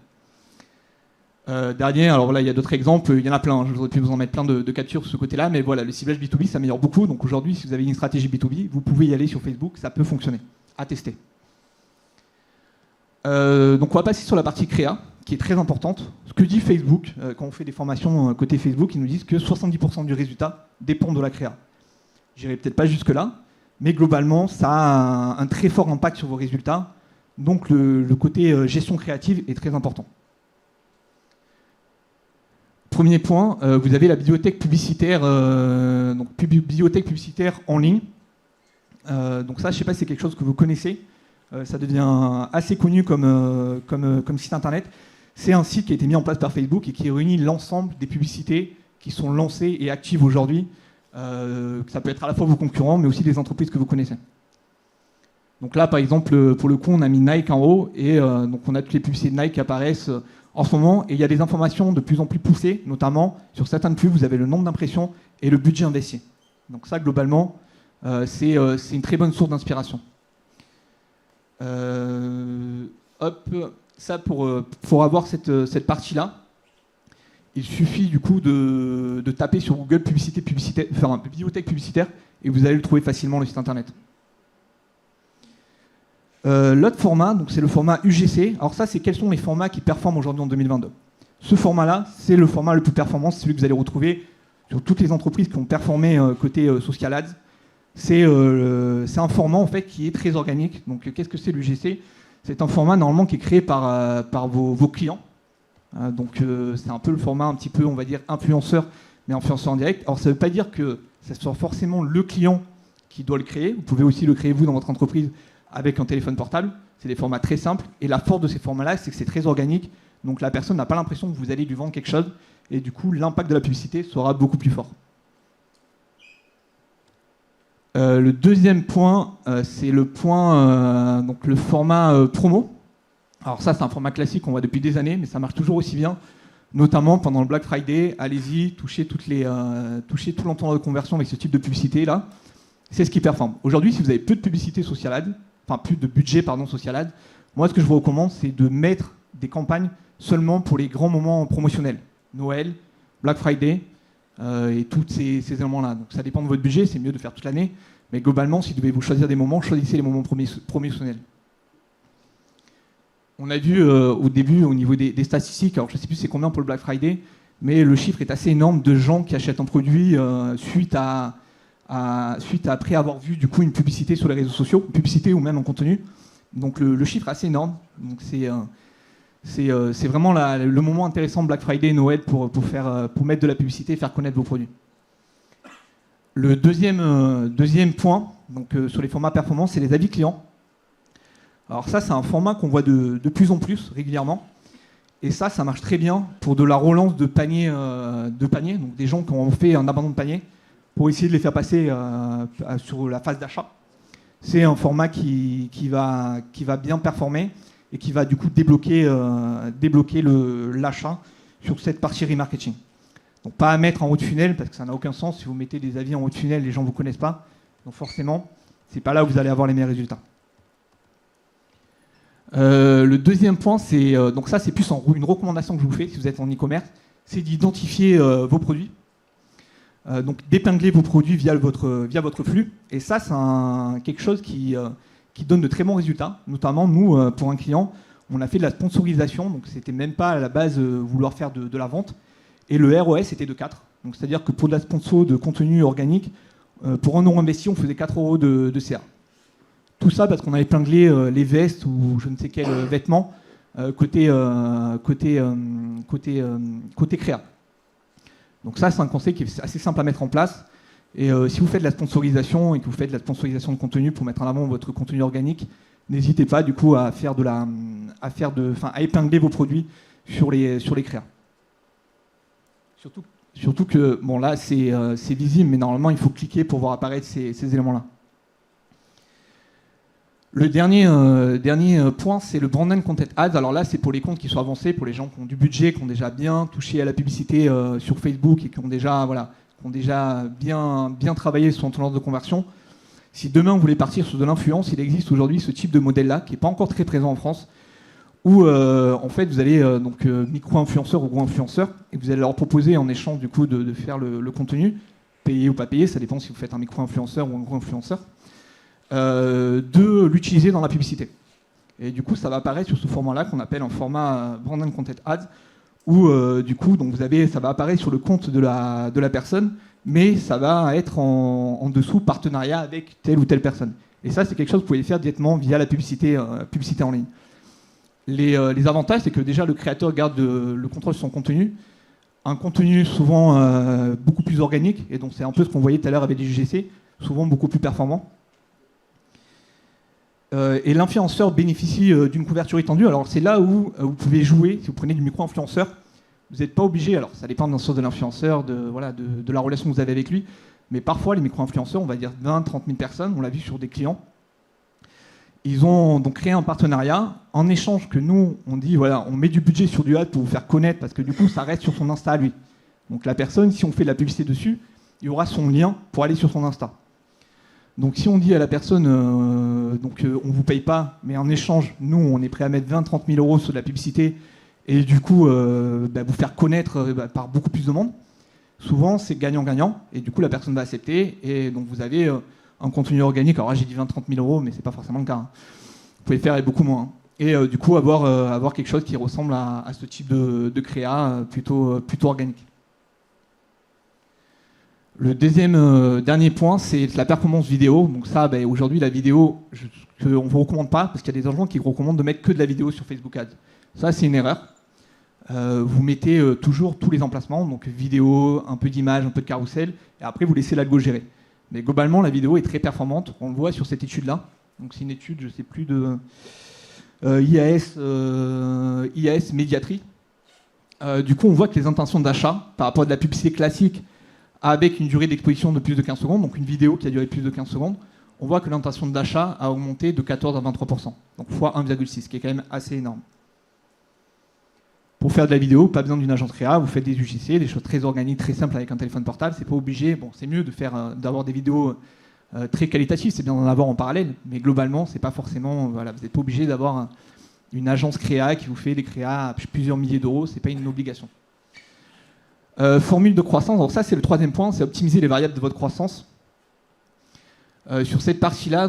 Dernier, alors voilà, il y a d'autres exemples, il y en a plein, je voudrais pu vous en mettre plein de captures sur ce côté-là, mais voilà, le ciblage B2B s'améliore beaucoup, donc aujourd'hui, si vous avez une stratégie B2B, vous pouvez y aller sur Facebook, ça peut fonctionner, à tester. Donc on va passer sur la partie créa, qui est très importante. Ce que dit Facebook, quand on fait des formations côté Facebook, ils nous disent que 70% du résultat dépend de la créa. J'irai peut-être pas jusque-là, mais globalement, ça a un très fort impact sur vos résultats. Donc le côté gestion créative est très important. Premier point, vous avez la bibliothèque publicitaire, bibliothèque publicitaire en ligne. Donc ça, je ne sais pas si c'est quelque chose que vous connaissez. Ça devient assez connu comme site internet. C'est un site qui a été mis en place par Facebook et qui réunit l'ensemble des publicités qui sont lancées et actives aujourd'hui. Ça peut être à la fois vos concurrents, mais aussi des entreprises que vous connaissez. Donc là, par exemple, pour le coup, on a mis Nike en haut et donc on a toutes les publicités de Nike qui apparaissent en ce moment. Et il y a des informations de plus en plus poussées, notamment sur certaines pubs, vous avez le nombre d'impressions et le budget investi. Donc ça, globalement, c'est une très bonne source d'inspiration. Ça pour avoir cette partie-là, il suffit du coup de taper sur Google faire une bibliothèque publicitaire et vous allez le trouver facilement le site internet. L'autre format, donc c'est le format UGC. Alors ça, c'est quels sont les formats qui performent aujourd'hui en 2022. Ce format-là, c'est le format le plus performant, c'est celui que vous allez retrouver sur toutes les entreprises qui ont performé côté social ads. C'est un format en fait qui est très organique. Donc qu'est-ce que c'est l'UGC? C'est un format normalement qui est créé par vos clients. Donc c'est un peu le format un petit peu, on va dire, influenceur, mais influenceur en direct. Alors ça ne veut pas dire que ce soit forcément le client qui doit le créer. Vous pouvez aussi le créer vous dans votre entreprise avec un téléphone portable. C'est des formats très simples. Et la force de ces formats-là, c'est que c'est très organique. Donc la personne n'a pas l'impression que vous allez lui vendre quelque chose. Et du coup, l'impact de la publicité sera beaucoup plus fort. Le deuxième point, c'est le point, donc le format promo. Alors ça, c'est un format classique qu'on voit depuis des années, mais ça marche toujours aussi bien. Notamment pendant le Black Friday, allez-y, touchez tout l'entonnoir de conversion avec ce type de publicité-là. C'est ce qui performe. Aujourd'hui, si vous avez peu de publicité social ad, enfin plus de budget social ad, moi ce que je vous recommande, c'est de mettre des campagnes seulement pour les grands moments promotionnels. Noël, Black Friday et tous ces éléments-là. Donc ça dépend de votre budget, c'est mieux de faire toute l'année. Mais globalement, si vous devez vous choisir des moments, choisissez les moments promotionnels. On a vu au début, au niveau des statistiques, alors je ne sais plus c'est combien pour le Black Friday, mais le chiffre est assez énorme de gens qui achètent un produit suite à après avoir vu du coup une publicité sur les réseaux sociaux, une publicité ou même en contenu. Donc le chiffre est assez énorme. Donc c'est vraiment le moment intéressant de Black Friday et Noël pour mettre de la publicité et faire connaître vos produits. Le deuxième point, donc sur les formats performance, c'est les avis clients. Alors ça, c'est un format qu'on voit de plus en plus régulièrement. Et ça marche très bien pour de la relance de panier, donc des gens qui ont fait un abandon de panier, pour essayer de les faire passer sur la phase d'achat. C'est un format qui va bien performer et qui va du coup débloquer l'achat sur cette partie remarketing. Donc pas à mettre en haut de funnel, parce que ça n'a aucun sens. Si vous mettez des avis en haut de funnel, les gens ne vous connaissent pas. Donc forcément, c'est pas là où vous allez avoir les meilleurs résultats. Le deuxième point, donc ça c'est plus une recommandation que je vous fais si vous êtes en e-commerce, c'est d'identifier vos produits. Donc d'épingler vos produits via votre flux. Et ça, c'est quelque chose qui donne de très bons résultats. Notamment, nous, pour un client, on a fait de la sponsorisation. Donc c'était même pas à la base vouloir faire de la vente. Et le ROS était de 4. Donc c'est-à-dire que pour de la sponsor de contenu organique, pour 1 euro investi, on faisait 4 euros de CA. Tout ça parce qu'on avait épinglé les vestes ou je ne sais quel vêtements côté créa. Donc ça, c'est un conseil qui est assez simple à mettre en place. Et si vous faites de la sponsorisation et que vous faites de la sponsorisation de contenu pour mettre en avant votre contenu organique, n'hésitez pas du coup à épingler vos produits sur les créas. Surtout que, bon là c'est visible, mais normalement il faut cliquer pour voir apparaître ces éléments-là. Le dernier point, c'est le Branded Content Ads. Alors là, c'est pour les comptes qui sont avancés, pour les gens qui ont du budget, qui ont déjà bien touché à la publicité sur Facebook et qui ont déjà bien travaillé sur son tendance de conversion. Si demain vous voulez partir sur de l'influence, il existe aujourd'hui ce type de modèle-là, qui n'est pas encore très présent en France, où en fait vous allez micro-influenceurs ou gros influenceurs, et vous allez leur proposer en échange du coup de faire le contenu, payé ou pas payé, ça dépend si vous faites un micro-influenceur ou un gros influenceur. De l'utiliser dans la publicité. Et du coup, ça va apparaître sur ce format-là qu'on appelle un format Branded Content Ads, où du coup, donc ça va apparaître sur le compte de la personne, mais ça va être en dessous partenariat avec telle ou telle personne. Et ça, c'est quelque chose que vous pouvez faire directement via la publicité en ligne. Les avantages, c'est que déjà le créateur garde le contrôle sur son contenu, un contenu souvent beaucoup plus organique, et donc c'est un peu ce qu'on voyait tout à l'heure avec les UGC, souvent beaucoup plus performant. Et l'influenceur bénéficie d'une couverture étendue. Alors c'est là où vous pouvez jouer, si vous prenez du micro-influenceur, vous n'êtes pas obligé, alors ça dépend bien sûr de l'influenceur, de la relation que vous avez avec lui, mais parfois les micro-influenceurs, on va dire 20, 30 000 personnes, on l'a vu sur des clients, ils ont donc créé un partenariat, en échange que nous, on dit, voilà, on met du budget sur du ad pour vous faire connaître, parce que du coup, ça reste sur son Insta à lui. Donc la personne, si on fait de la publicité dessus, il y aura son lien pour aller sur son Insta. Donc si on dit à la personne, on ne vous paye pas, mais en échange, nous, on est prêt à mettre 20-30 000 euros sur de la publicité, et du coup, vous faire connaître par beaucoup plus de monde, souvent, c'est gagnant-gagnant, et du coup, la personne va accepter, et donc vous avez un contenu organique. Alors là, j'ai dit 20-30 000 euros, mais ce n'est pas forcément le cas. Vous pouvez le faire avec beaucoup moins. Et du coup, avoir quelque chose qui ressemble à ce type de créa plutôt organique. Le deuxième dernier point, c'est la performance vidéo. Donc ça, aujourd'hui, la vidéo, on ne vous recommande pas, parce qu'il y a des gens qui vous recommandent de mettre que de la vidéo sur Facebook Ads. Ça, c'est une erreur. Vous mettez toujours tous les emplacements, donc vidéo, un peu d'image, un peu de carrousel, et après, vous laissez l'algo gérer. Mais globalement, la vidéo est très performante. On le voit sur cette étude-là. Donc c'est une étude, je ne sais plus, de IAS Mediatry. Du coup, on voit que les intentions d'achat, par rapport à de la publicité classique, avec une durée d'exposition de plus de 15 secondes, donc une vidéo qui a duré plus de 15 secondes, on voit que l'intention d'achat a augmenté de 14 à 23%, donc fois 1,6, ce qui est quand même assez énorme. Pour faire de la vidéo, pas besoin d'une agence créa, vous faites des UGC, des choses très organiques, très simples avec un téléphone portable, c'est pas obligé, bon, c'est mieux d'avoir des vidéos très qualitatives, c'est bien d'en avoir en parallèle, mais globalement, c'est pas forcément, voilà, vous n'êtes pas obligé d'avoir une agence créa qui vous fait des créas à plusieurs milliers d'euros, c'est pas une obligation. Formule de croissance, alors ça c'est le troisième point, c'est optimiser les variables de votre croissance. Sur cette partie-là,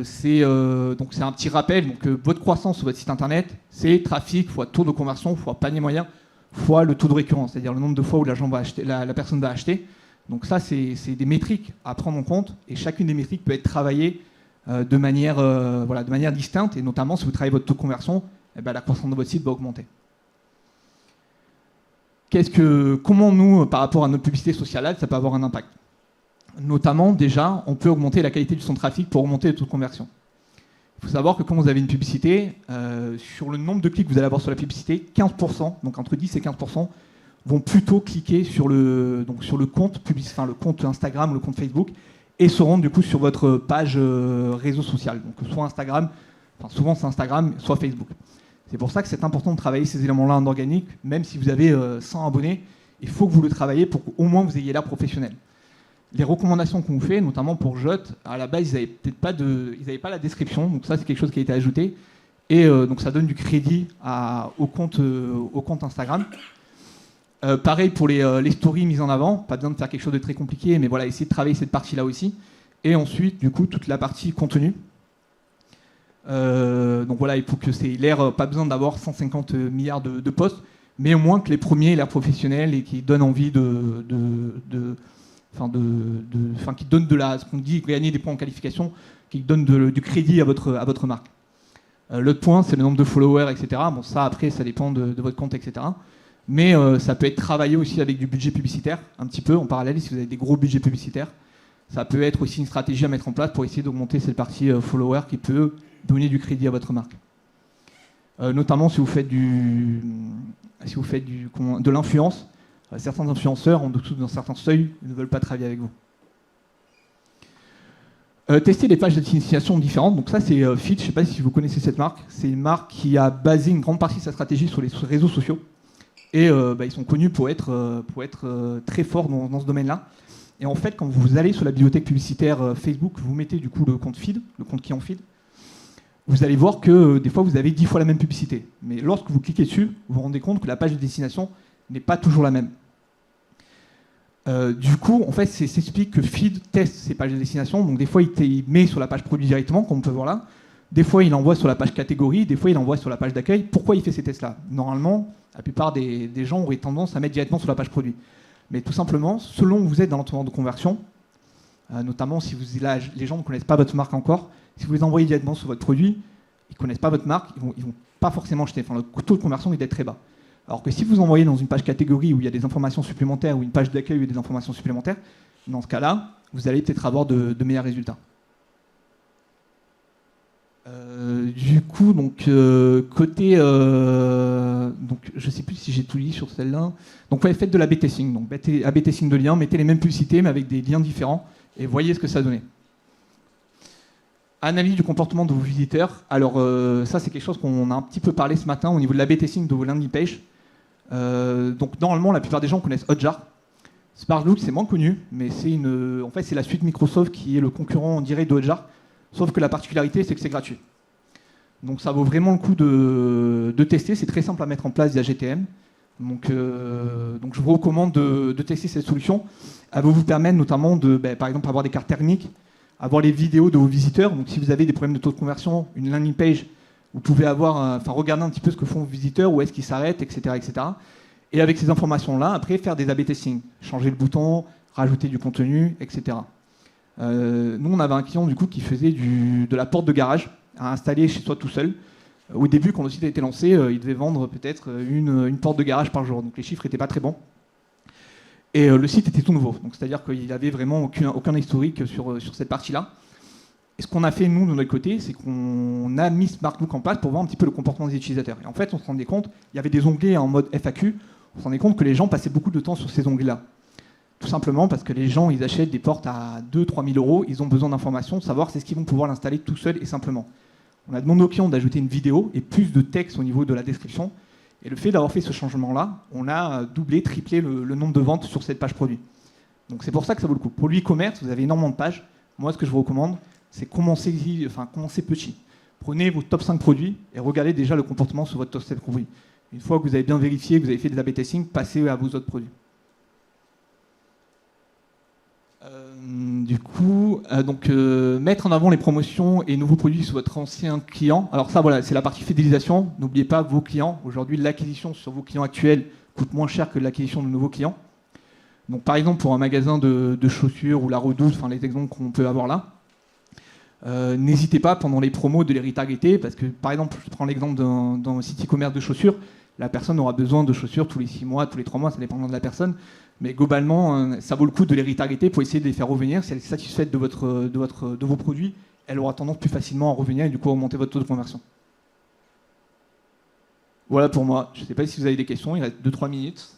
c'est un petit rappel. Donc, votre croissance sur votre site internet, c'est trafic fois taux de conversion fois panier moyen fois le taux de récurrence, c'est-à-dire le nombre de fois où la personne va acheter. Donc ça, c'est des métriques à prendre en compte, et chacune des métriques peut être travaillée de manière distincte, et notamment si vous travaillez votre taux de conversion, la croissance de votre site va augmenter. Comment nous, par rapport à notre publicité sociale, ça peut avoir un impact? Notamment, déjà, on peut augmenter la qualité de son trafic pour augmenter le taux de conversion. Il faut savoir que quand vous avez une publicité, sur le nombre de clics que vous allez avoir sur la publicité, 15%, donc entre 10 et 15%, vont plutôt cliquer sur le compte le compte Instagram ou le compte Facebook, et se rendre du coup sur votre page réseau social. Donc soit Instagram, souvent c'est Instagram, soit Facebook. C'est pour ça que c'est important de travailler ces éléments-là en organique, même si vous avez 100 abonnés, il faut que vous le travaillez pour qu'au moins vous ayez l'air professionnel. Les recommandations qu'on vous fait, notamment pour Jot, à la base, ils n'avaient pas la description, donc ça c'est quelque chose qui a été ajouté, et donc ça donne du crédit au compte Instagram. Pareil pour les stories mises en avant, pas besoin de faire quelque chose de très compliqué, mais voilà, essayez de travailler cette partie-là aussi. Et ensuite, du coup, toute la partie contenu. Donc voilà, il faut que c'est l'air, pas besoin d'avoir 150 milliards de posts, mais au moins que les premiers aient l'air professionnels et qui donnent envie qui donnent ce qu'on dit, gagner des points en qualification, qui donnent du crédit à votre marque. L'autre point, c'est le nombre de followers, etc. Bon, ça, après, ça dépend de votre compte, etc. Mais ça peut être travaillé aussi avec du budget publicitaire, un petit peu en parallèle, si vous avez des gros budgets publicitaires. Ça peut être aussi une stratégie à mettre en place pour essayer d'augmenter cette partie follower qui peut donner du crédit à votre marque. Notamment si vous faites de l'influence, certains influenceurs, en dessous d'un certain seuil, ne veulent pas travailler avec vous. Tester des pages d'initiation différentes. Donc ça, c'est Fit. Je ne sais pas si vous connaissez cette marque. C'est une marque qui a basé une grande partie de sa stratégie sur les réseaux sociaux. Et ils sont connus pour être très forts dans ce domaine-là. Et en fait, quand vous allez sur la bibliothèque publicitaire Facebook, vous mettez du coup le compte feed, le compte client feed, vous allez voir que des fois, vous avez 10 fois la même publicité. Mais lorsque vous cliquez dessus, vous vous rendez compte que la page de destination n'est pas toujours la même. Du coup, en fait, s'explique que Feed teste ses pages de destination. Donc des fois, il met sur la page produit directement, comme on peut voir là. Des fois, il envoie sur la page catégorie, des fois, il envoie sur la page d'accueil. Pourquoi il fait ces tests-là? Normalement, la plupart des gens auraient tendance à mettre directement sur la page produit. Mais tout simplement, selon où vous êtes dans l'entonnoir de conversion, notamment si là, les gens ne connaissent pas votre marque encore, si vous les envoyez directement sur votre produit, ils ne connaissent pas votre marque, ils vont pas forcément acheter. Enfin, le taux de conversion est d'être très bas. Alors que si vous envoyez dans une page catégorie où il y a des informations supplémentaires ou une page d'accueil où il y a des informations supplémentaires, dans ce cas-là, vous allez peut-être avoir de meilleurs résultats. Du coup, donc côté, donc je sais plus si j'ai tout dit sur celle-là. Donc ouais, faites de l'A/B testing. Donc A/B testing de liens, mettez les mêmes publicités mais avec des liens différents et voyez ce que ça donnait. Analyse du comportement de vos visiteurs. Alors ça c'est quelque chose qu'on a un petit peu parlé ce matin au niveau de l'A/B testing de vos landing pages. Donc normalement la plupart des gens connaissent Hotjar. Sparklook c'est moins connu, mais en fait c'est la suite Microsoft qui est le concurrent direct de Hotjar. Sauf que la particularité, c'est que c'est gratuit. Donc ça vaut vraiment le coup de tester. C'est très simple à mettre en place via GTM. Donc je vous recommande de tester cette solution. Elle va vous permettre notamment de, par exemple, avoir des cartes thermiques, avoir les vidéos de vos visiteurs. Donc si vous avez des problèmes de taux de conversion, une landing page, vous pouvez regarder un petit peu ce que font vos visiteurs, où est-ce qu'ils s'arrêtent, etc., etc. Et avec ces informations-là, après, faire des A/B testing. Changer le bouton, rajouter du contenu, etc. Nous, on avait un client du coup qui faisait de la porte de garage à installer chez soi tout seul. Au début, quand le site a été lancé, il devait vendre peut-être une porte de garage par jour. Donc les chiffres n'étaient pas très bons. Et le site était tout nouveau. Donc c'est-à-dire qu'il n'avait vraiment aucun historique sur cette partie-là. Et ce qu'on a fait, nous, de notre côté, c'est qu'on a mis Sparklook en place pour voir un petit peu le comportement des utilisateurs. Et en fait, on se rendait compte, il y avait des onglets en mode FAQ, on se rendait compte que les gens passaient beaucoup de temps sur ces onglets-là. Tout simplement parce que les gens, ils achètent des portes à 2-3 000 euros, ils ont besoin d'informations, de savoir c'est ce qu'ils vont pouvoir l'installer tout seul et simplement. On a demandé aux clients d'ajouter une vidéo et plus de texte au niveau de la description. Et le fait d'avoir fait ce changement-là, on a doublé, triplé le nombre de ventes sur cette page produit. Donc c'est pour ça que ça vaut le coup. Pour l'e-commerce, vous avez énormément de pages. Moi, ce que je vous recommande, c'est commencer petit. Prenez vos top 5 produits et regardez déjà le comportement sur votre top 7 produits. Une fois que vous avez bien vérifié, que vous avez fait des A/B testing, passez à vos autres produits. Mettre en avant les promotions et nouveaux produits sur votre ancien client. Alors ça, voilà, c'est la partie fidélisation. N'oubliez pas vos clients. Aujourd'hui, l'acquisition sur vos clients actuels coûte moins cher que l'acquisition de nouveaux clients. Donc, par exemple, pour un magasin de chaussures ou la Redoute, les exemples qu'on peut avoir là, n'hésitez pas pendant les promos de les retargeter parce que, par exemple, je prends l'exemple d'un site e-commerce de chaussures. La personne aura besoin de chaussures tous les 6 mois, tous les 3 mois, ça dépend de la personne. Mais globalement, ça vaut le coup de les retargeter pour essayer de les faire revenir. Si elle est satisfaite de vos produits, elle aura tendance plus facilement à revenir et du coup augmenter votre taux de conversion. Voilà pour moi. Je ne sais pas si vous avez des questions, il reste 2-3 minutes.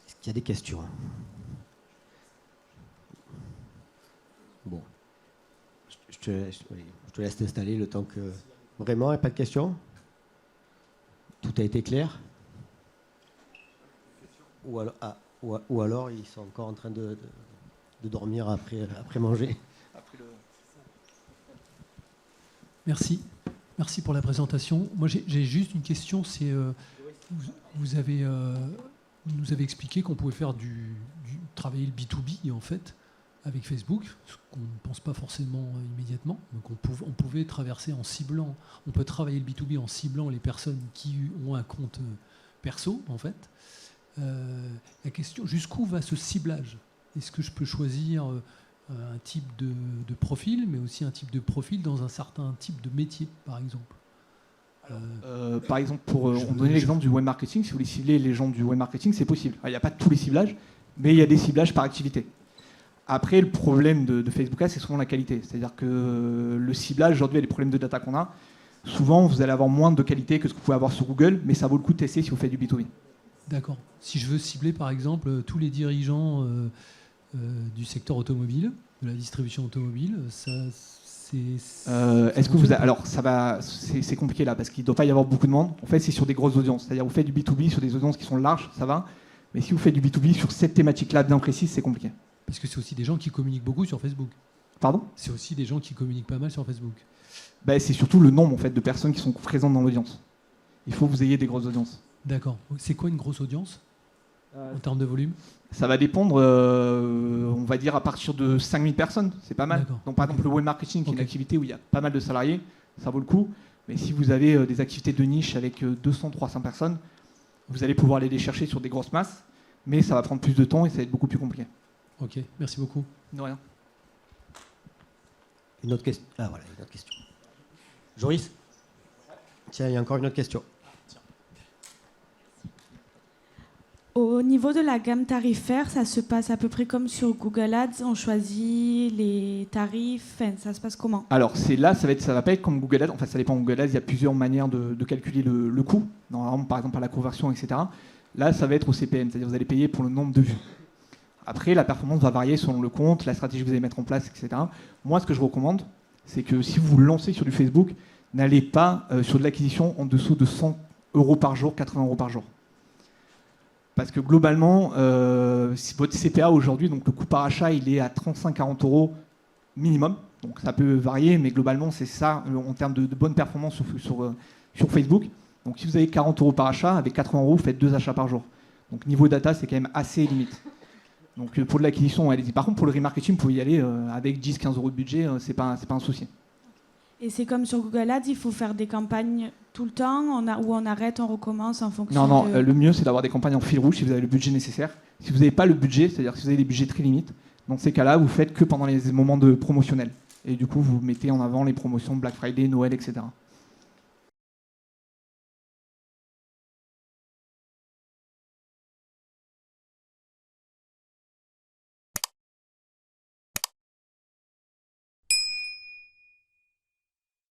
Est-ce qu'il y a des questions? Bon. Je te laisse t'installer le temps que... Vraiment, il n'y a pas de questions? Tout a été clair? Ou alors ils sont encore en train de dormir après manger. Merci. Merci pour la présentation. Moi, j'ai juste une question. C'est vous nous avez expliqué qu'on pouvait faire travailler le B2B, en fait, avec Facebook, ce qu'on ne pense pas forcément immédiatement. Donc on pouvait traverser en ciblant, on peut travailler le B2B en ciblant les personnes qui ont un compte perso, en fait. La question, jusqu'où va ce ciblage? Est-ce que je peux choisir un type de profil, mais aussi un type de profil dans un certain type de métier, par exemple? Par exemple, pour donner l'exemple du web marketing, si vous voulez cibler les gens du web marketing, c'est possible. Il n'y a pas tous les ciblages, mais il y a des ciblages par activité. Après, le problème de Facebook Ads, c'est souvent la qualité. C'est-à-dire que le ciblage, aujourd'hui, avec les problèmes de data qu'on a, souvent, vous allez avoir moins de qualité que ce que vous pouvez avoir sur Google, mais ça vaut le coup de tester si vous faites du B2B. D'accord. Si je veux cibler, par exemple, tous les dirigeants du secteur automobile, de la distribution automobile, ça, est-ce que vous alors ça va, c'est compliqué là parce qu'il ne doit pas y avoir beaucoup de monde. En fait, c'est sur des grosses audiences. C'est-à-dire vous faites du B2B sur des audiences qui sont larges, ça va. Mais si vous faites du B2B sur cette thématique-là bien précise, c'est compliqué. Parce que c'est aussi des gens qui communiquent beaucoup sur Facebook. Pardon ? C'est aussi des gens qui communiquent pas mal sur Facebook. C'est surtout le nombre en fait de personnes qui sont présentes dans l'audience. Il faut que vous ayez des grosses audiences. D'accord. C'est quoi une grosse audience ? en termes de volume? Ça va dépendre, on va dire, à partir de 5000 personnes, c'est pas mal. D'accord. Donc par exemple, le web marketing, qui est Ok. une activité où il y a pas mal de salariés, ça vaut le coup. Mais si vous avez des activités de niche avec 200, 300 personnes, vous allez pouvoir aller les chercher sur des grosses masses, mais ça va prendre plus de temps et ça va être beaucoup plus compliqué. Ok, merci beaucoup. De rien. Une autre question. Ah voilà, une autre question. Joris? Tiens, il y a encore une autre question. Au niveau de la gamme tarifaire, ça se passe à peu près comme sur Google Ads, on choisit les tarifs, enfin, ça se passe comment? Alors c'est là, ça va pas être comme Google Ads. Enfin, ça dépend de Google Ads. Il y a plusieurs manières de calculer le coût. Normalement, par exemple, à la conversion, etc. Là, ça va être au CPM, c'est-à-dire vous allez payer pour le nombre de vues. Après, la performance va varier selon le compte, la stratégie que vous allez mettre en place, etc. Moi, ce que je recommande, c'est que si vous vous lancez sur du Facebook, n'allez pas sur de l'acquisition en dessous de 100 euros par jour, 80 euros par jour. Parce que globalement, si votre CPA aujourd'hui, donc le coût par achat, il est à 35-40 euros minimum. Donc ça peut varier, mais globalement, c'est ça en termes de bonne performance sur Facebook. Donc si vous avez 40 euros par achat, avec 80 euros, vous faites 2 achats par jour. Donc niveau data, c'est quand même assez limite. Donc pour de l'acquisition, allez-y. Par contre, pour le remarketing, vous pouvez y aller avec 10-15 euros de budget, c'est pas un souci. Et c'est comme sur Google Ads, il faut faire des campagnes tout le temps, ou on arrête, on recommence en fonction Non, de... le mieux, c'est d'avoir des campagnes en fil rouge si vous avez le budget nécessaire. Si vous n'avez pas le budget, c'est-à-dire si vous avez des budgets très limites, dans ces cas-là, vous faites que pendant les moments de promotionnels. Et du coup, vous mettez en avant les promotions Black Friday, Noël, etc.